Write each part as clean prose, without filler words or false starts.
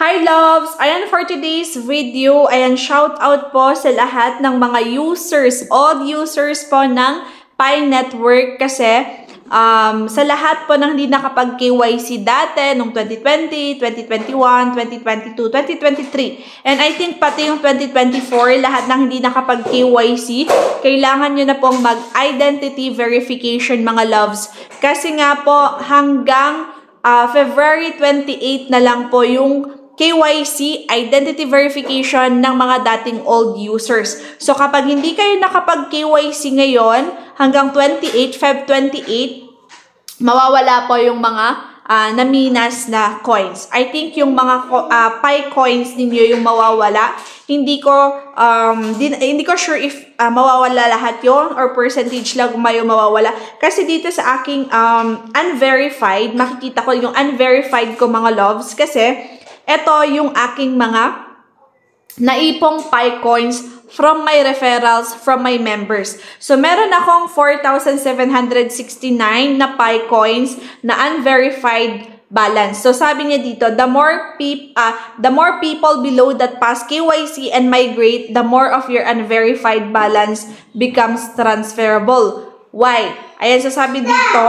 Hi loves! Ayan for today's video, ayan shout out po sa lahat ng mga users, all users po ng Pi Network kasi sa lahat po ng hindi nakapag-KYC dati nung 2020, 2021, 2022, 2023 and I think pati yung 2024, lahat ng hindi nakapag-KYC, kailangan nyo na pong mag-identity verification mga loves kasi nga po hanggang February 28 na lang po yung KYC, identity verification ng mga dating old users. So kapag hindi kayo nakapag-KYC ngayon, hanggang 28, Feb 28, mawawala po yung mga naminas na coins. I think yung mga Pi coins ninyo yung mawawala. Hindi ko sure if mawawala lahat yon or percentage lang yung mawawala. Kasi dito sa aking unverified, makikita ko yung unverified ko mga loves kasi ito yung aking mga naipong Pi coins from my referrals from my members. So, meron akong 4,769 na Pi coins na unverified balance. So, sabi niya dito, the more people below that pass KYC and migrate, the more of your unverified balance becomes transferable. Why? Ayan, so sabi dito,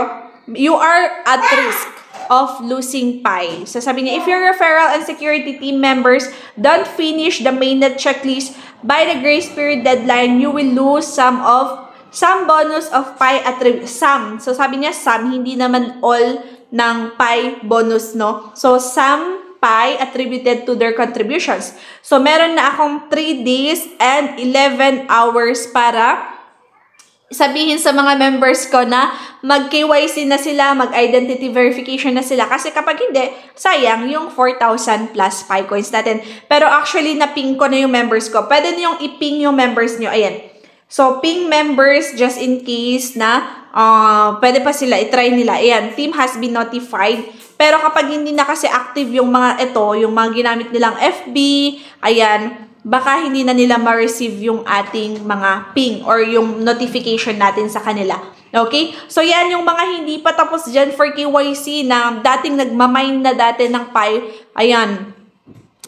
you are at risk of losing Pi. So sabi niya, if your referral and security team members don't finish the mainnet checklist by the grace period deadline, you will lose some bonus of Pi attribute. Some. So sabi niya, some. Hindi naman all ng Pi bonus, no? So some Pi attributed to their contributions. So meron na akong 3 days and 11 hours para sabihin sa mga members ko na mag-KYC na sila, mag-identity verification na sila. Kasi kapag hindi, sayang yung 4,000 plus Pi coins natin. Pero actually, na-ping ko na yung members ko. Pwede nyo i-ping yung members nyo. Ayan. So, ping members just in case na pwede pa sila, i-try nila. Ayan, team has been notified. Pero kapag hindi na kasi active yung mga ito, yung mga ginamit nilang FB, ayan, baka hindi na nila ma-receive yung ating mga ping or yung notification natin sa kanila. Okay? So, yan yung mga hindi pa tapos dyan for KYC na dating nagmamine na dati ng Pi. Ayan.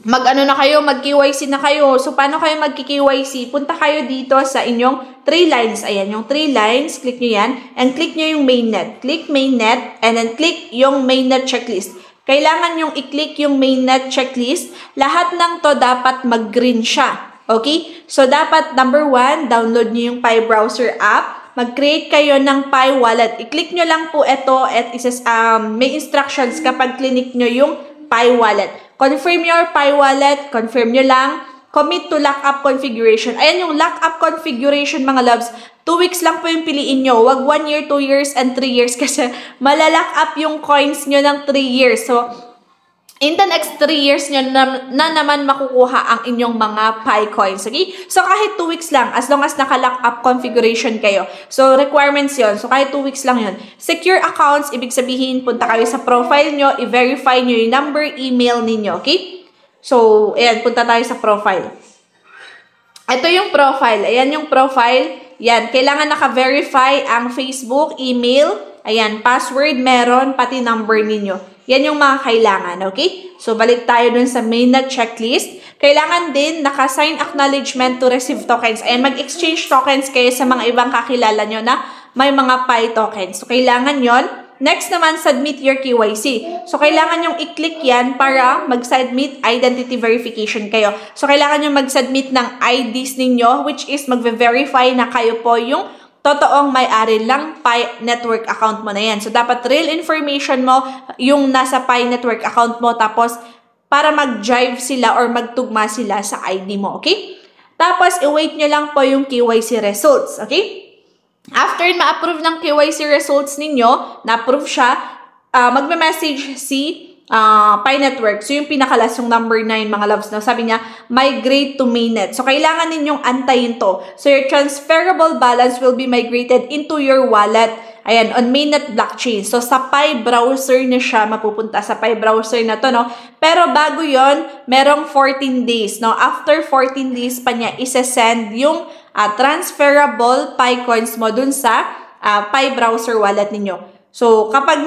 Mag-ano na kayo, mag-KYC na kayo. So, paano kayo mag-KYC? Punta kayo dito sa inyong 3 lines. Ayan, yung 3 lines. Click nyo yan. And click nyo yung mainnet. Click mainnet. And then click yung mainnet checklist. Kailangan yung i-click yung mainnet checklist. Lahat ng to dapat mag-green siya. Okay? So, dapat number 1, download nyo yung Pi Browser app. Mag-create kayo ng Pi Wallet. I-click nyo lang po ito at may instructions kapag click nyo yung Pi Wallet. Confirm your Pi Wallet. Confirm nyo lang. Commit to lockup configuration. Ayan yung lockup configuration mga loves. 2 weeks lang po yung piliin nyo. Wag 1 year, 2 years, and 3 years kasi malalock up yung coins nyo ng 3 years. So, in the next 3 years nyo na naman makukuha ang inyong mga Pi coins. Okay? So, kahit 2 weeks lang as long as naka-lock up configuration kayo. So, requirements yon. So, kahit 2 weeks lang yon. Secure accounts, ibig sabihin, punta kayo sa profile nyo, i-verify nyo yung number, email ninyo. Okay? So, ayan, punta tayo sa profile. Ito yung profile. Ayan yung profile. Yan, kailangan naka-verify ang Facebook, email, ayan, password meron, pati number ninyo. Yan yung mga kailangan, okay? So, balik tayo dun sa mainnet checklist. Kailangan din naka-sign acknowledgement to receive tokens. Ayan, mag-exchange tokens kayo sa mga ibang kakilala nyo na may mga Pi tokens. So, kailangan yon. Next naman, submit your KYC. So, kailangan yung i-click yan para mag-submit identity verification kayo. So, kailangan yung mag-submit ng IDs ninyo, which is magve-verify na kayo po yung totoong may-ari lang Pi Network account mo na yan. So, dapat real information mo yung nasa Pi Network account mo, tapos para mag-drive sila or magtugma sila sa ID mo, okay? Tapos, i-wait nyo lang po yung KYC results, okay? After ma-approve ng KYC results ninyo, na-approve siya, magme-message si Pi Network. So, yung pinakalas, yung number 9, mga loves, no? Sabi niya, migrate to mainnet. So, kailangan ninyong antayin to. So, your transferable balance will be migrated into your wallet. Ayan, on mainnet blockchain. So, sa Pi browser na siya, mapupunta sa Pi browser na to, no? Pero bago yon, merong 14 days, no? After 14 days pa niya, isa-send yung transferable Pi coins mo dun sa Pi browser wallet ninyo. So, kapag,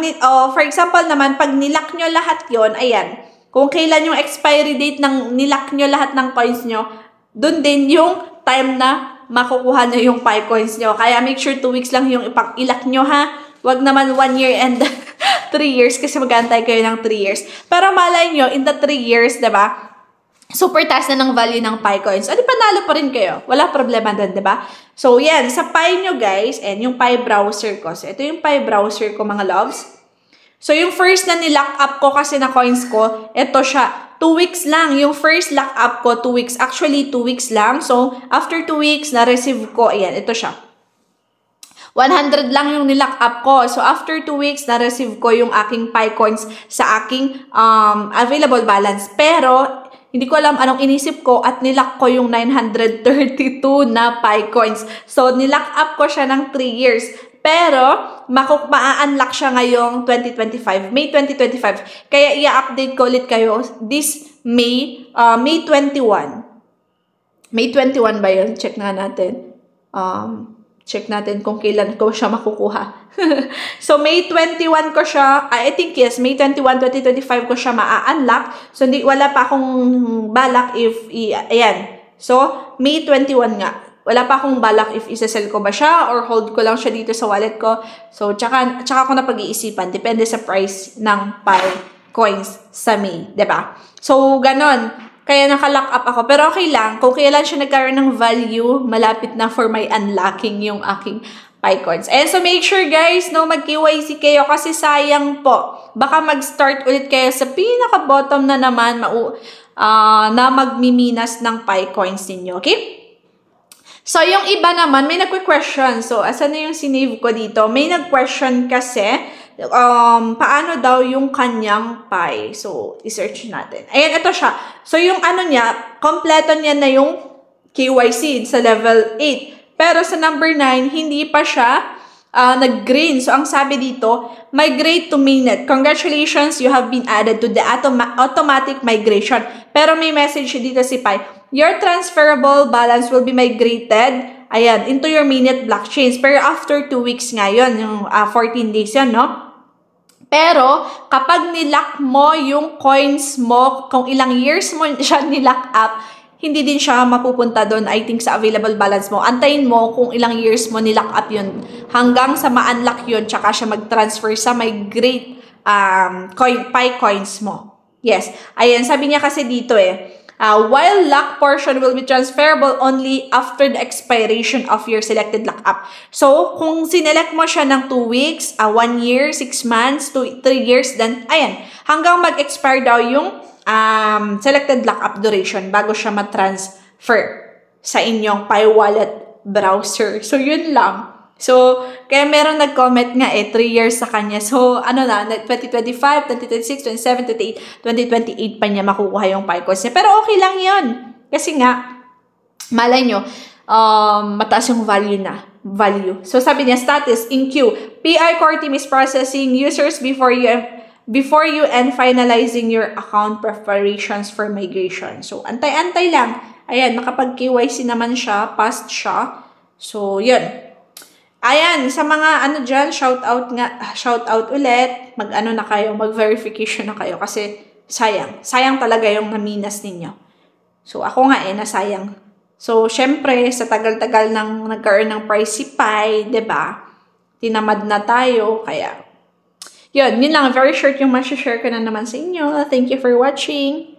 for example naman, pag nilock nyo lahat yon, ayan, kung kailan yung expiry date ng nilock nyo lahat ng coins nyo, dun din yung time na makukuha nyo yung Pi coins nyo. Kaya make sure 2 weeks lang yung ipag-ilock nyo ha. Wag naman 1 year and 3 years kasi mag-aantay kayo ng 3 years. Pero malay nyo, in the 3 years, diba? Super taas na ng value ng Pi coins. Ano, panalo pa rin kayo. Wala problema doon, diba? So, yan. Sa Pi nyo, guys, and yung Pi browser ko. So, ito yung Pi browser ko, mga loves. So, yung first na nilock up ko kasi na coins ko, ito siya. 2 weeks lang. Yung first lock up ko, 2 weeks. Actually, 2 weeks lang. So, after 2 weeks, na-receive ko. Ayan, ito siya. 100 lang yung nilock up ko. So, after 2 weeks, na-receive ko yung aking Pi coins sa aking available balance. Pero, hindi ko alam anong inisip ko at nilock ko yung 932 na Pi coins. So, nilock up ko siya ng 3 years. Pero, ma-unlock siya ngayong 2025, May 2025. Kaya i-update ko ulit kayo this May 21. May 21 ba yun? Check na natin. Check natin kung kailan ko siya makukuha. So, May 21 ko siya, I think yes, May 21, 2025 ko siya ma-unlock. So, wala pa akong balak ayan. So, May 21 nga. Wala pa akong balak if isa-sell ko ba siya or hold ko lang siya dito sa wallet ko. So, tsaka ko na pag-iisipan. Depende sa price ng Pi coins sa May. Diba? So, ganon. Kaya naka-lock up ako. Pero okay lang. Kung kailan siya nagkaroon ng value, malapit na for my unlocking yung aking Pi coins. And so, make sure guys, no, mag-KYC kayo kasi sayang po. Baka mag-start ulit kayo sa pinaka-bottom na naman na magmiminas ng Pi coins ninyo. Okay? So, yung iba naman, may nagque-question. So, asan na yung sinave ko dito? May nag-question kasi, paano daw yung kanyang Pi? So, i-search natin. Ayan, ito siya. So, yung ano niya, kompleto niya na yung KYC sa level 8. Pero sa number 9, hindi pa siya nag-green. So, ang sabi dito, migrate to mainnet. Congratulations, you have been added to the automatic migration. Pero may message dito si Pi. Your transferable balance will be migrated, ayan, into your mainnet blockchains. Pero after 2 weeks nga yun, yung 14 days yun, no? Pero, kapag nilock mo yung coins mo, kung ilang years mo siya nilock up, hindi din siya mapupunta doon, I think, sa available balance mo. Antayin mo kung ilang years mo nilock up yun. Hanggang sa ma-unlock yun, tsaka siya mag-transfer sa migrate Pi coins mo. Yes. Ayan, sabi niya kasi dito while lock portion will be transferable only after the expiration of your selected lockup. So, kung sinelect mo siya ng 2 weeks, 1 year, 6 months, 3 years, then, ayan, hanggang mag-expire daw yung selected lockup duration bago siya ma-transfer sa inyong Pi wallet browser. So, yun lang. So, kaya meron nag-comment nga 3 years sa kanya. So, ano na, 2025, 2026, 2027, 2028 pa niya makukuha yung Pi coins niya. Pero okay lang yun. Kasi nga, malay nyo, mataas yung value. So, sabi niya, status in queue. PI core team is processing users before you and finalizing your account preparations for migration. So, antay-antay lang. Ayan, nakapag-KYC naman siya, passed siya. So, yun. Ayan, sa mga ano dyan, shout out ulit, mag-verification na kayo kasi sayang talaga yung naminas ninyo. So, ako nga nasayang. So, syempre, sa tagal-tagal nang nagkaroon ng price si Pi, diba? Tinamad na tayo, kaya, yun lang, very short yung share ko na naman sa inyo. Thank you for watching.